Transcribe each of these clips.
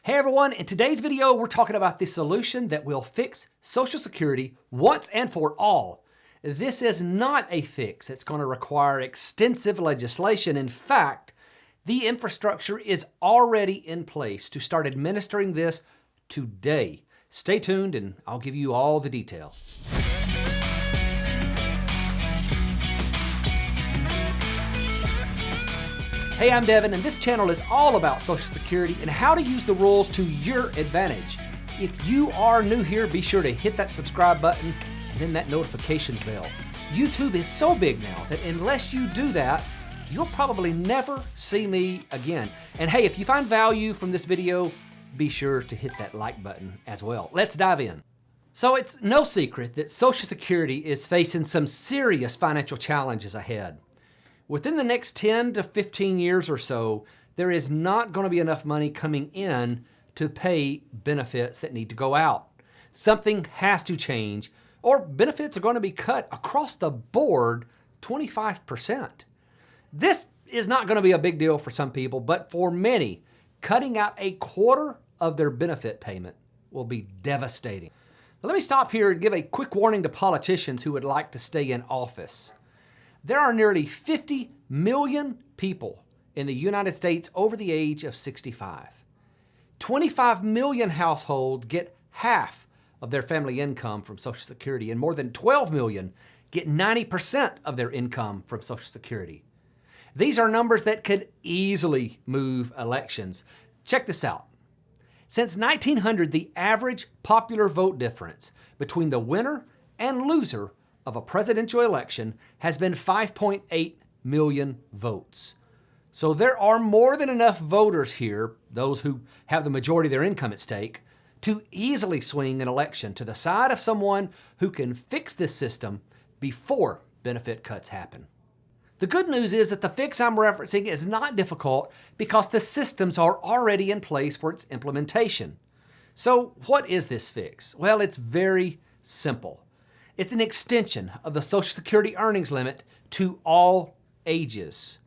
Hey everyone, in today's video, we're talking about the solution that will fix Social Security once and for all. This is not a fix. It's going to require extensive legislation. In fact, the infrastructure is already in place to start administering this today. Stay tuned and I'll give you all the details. Hey, I'm Devin, and this channel is all about Social Security and how to use the rules to your advantage. If you are new here, be sure to hit that subscribe button and then that notifications bell. YouTube is so big now that unless you do that, you'll probably never see me again. And hey, if you find value from this video, be sure to hit that like button as well. Let's dive in. So it's no secret that Social Security is facing some serious financial challenges ahead. Within the next 10 to 15 years or so, there is not going to be enough money coming in to pay benefits that need to go out. Something has to change, or benefits are going to be cut across the board 25%. This is not going to be a big deal for some people, but for many, cutting out a quarter of their benefit payment will be devastating. Now, let me stop here and give a quick warning to politicians who would like to stay in office. There are nearly 50 million people in the United States over the age of 65. 25 million households get half of their family income from Social Security, and more than 12 million get 90% of their income from Social Security. These are numbers that could easily move elections. Check this out. Since 1900, the average popular vote difference between the winner and loser of a presidential election has been 5.8 million votes. So there are more than enough voters here, those who have the majority of their income at stake, to easily swing an election to the side of someone who can fix this system before benefit cuts happen. The good news is that the fix I'm referencing is not difficult because the systems are already in place for its implementation. So what is this fix? Well, it's very simple. It's an extension of the Social Security earnings limit to all ages.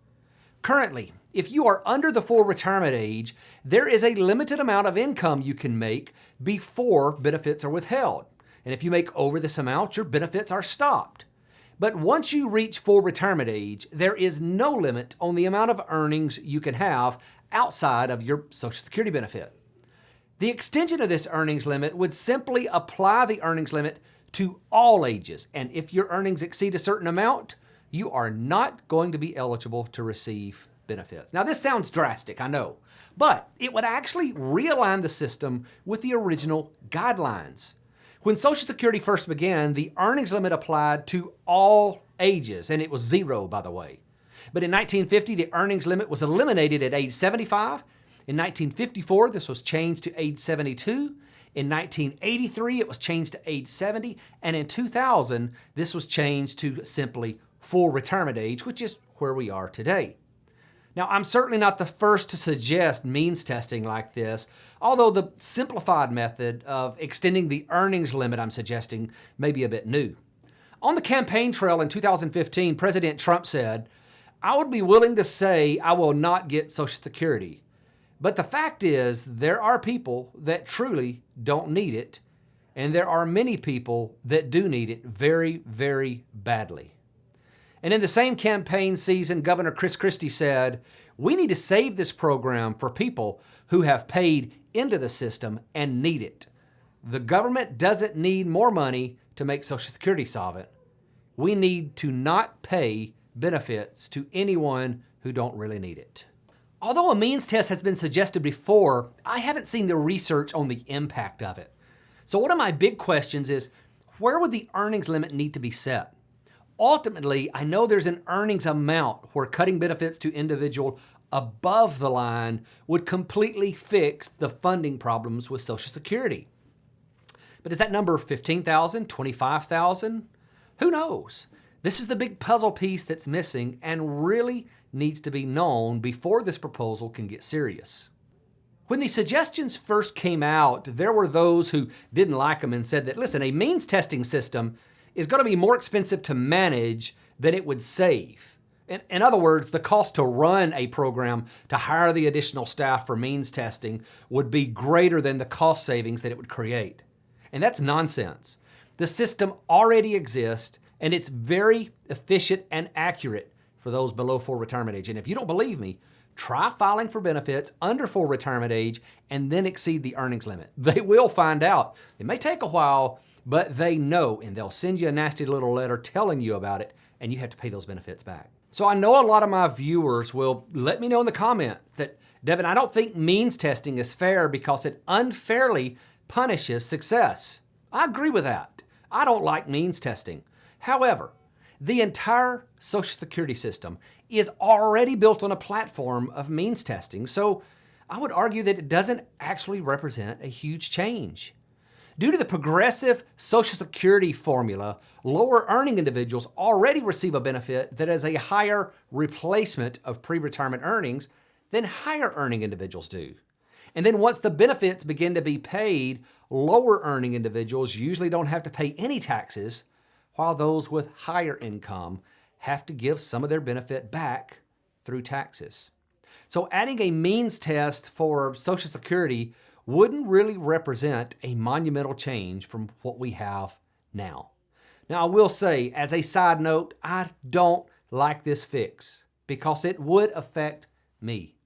Currently, if you are under the full retirement age, there is a limited amount of income you can make before benefits are withheld. And if you make over this amount, your benefits are stopped. But once you reach full retirement age, there is no limit on the amount of earnings you can have outside of your Social Security benefit. The extension of this earnings limit would simply apply the earnings limit to all ages, and if your earnings exceed a certain amount, you are not going to be eligible to receive benefits. Now, this sounds drastic, I know, but it would actually realign the system with the original guidelines. When Social Security first began, the earnings limit applied to all ages, and it was zero, by the way. But in 1950, the earnings limit was eliminated at age 75. In 1954, this was changed to age 72. In 1983, it was changed to age 70, and in 2000, this was changed to simply full retirement age, which is where we are today. Now, I'm certainly not the first to suggest means testing like this, although the simplified method of extending the earnings limit I'm suggesting may be a bit new. On the campaign trail in 2015, President Trump said, "I would be willing to say I will not get Social Security. But the fact is, there are people that truly don't need it, and there are many people that do need it very, very badly." And in the same campaign season, Governor Chris Christie said, "We need to save this program for people who have paid into the system and need it. The government doesn't need more money to make Social Security solvent. We need to not pay benefits to anyone who don't really need it." Although a means test has been suggested before, I haven't seen the research on the impact of it. So one of my big questions is, where would the earnings limit need to be set? Ultimately, I know there's an earnings amount where cutting benefits to individual above the line would completely fix the funding problems with Social Security. But is that number 15,000, 25,000? Who knows? This is the big puzzle piece that's missing and really needs to be known before this proposal can get serious. When the suggestions first came out, there were those who didn't like them and said that, listen, a means testing system is going to be more expensive to manage than it would save. In other words, the cost to run a program to hire the additional staff for means testing would be greater than the cost savings that it would create. And that's nonsense. The system already exists, and it's very efficient and accurate for those below full retirement age. And if you don't believe me, try filing for benefits under full retirement age and then exceed the earnings limit. They will find out. It may take a while, but they know, and they'll send you a nasty little letter telling you about it, and you have to pay those benefits back. So I know a lot of my viewers will let me know in the comments that, Devin, I don't think means testing is fair because it unfairly punishes success. I agree with that. I don't like means testing. However, the entire Social Security system is already built on a platform of means testing, so I would argue that it doesn't actually represent a huge change. Due to the progressive Social Security formula, lower earning individuals already receive a benefit that is a higher replacement of pre-retirement earnings than higher earning individuals do. And then once the benefits begin to be paid, lower earning individuals usually don't have to pay any taxes, while those with higher income have to give some of their benefit back through taxes. So adding a means test for Social Security wouldn't really represent a monumental change from what we have now. Now, I will say, as a side note, I don't like this fix because it would affect me.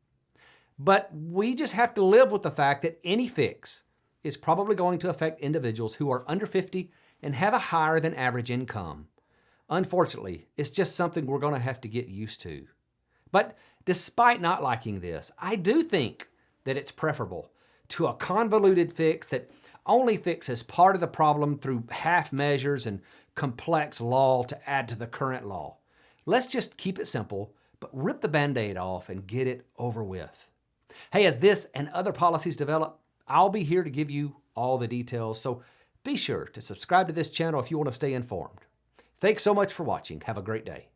But we just have to live with the fact that any fix is probably going to affect individuals who are under 50 and have a higher than average income. Unfortunately, it's just something we're going to have to get used to. But despite not liking this, I do think that it's preferable to a convoluted fix that only fixes part of the problem through half measures and complex law to add to the current law. Let's just keep it simple, but rip the Band-Aid off and get it over with. Hey, as this and other policies develop, I'll be here to give you all the details, so be sure to subscribe to this channel if you want to stay informed. Thanks so much for watching. Have a great day.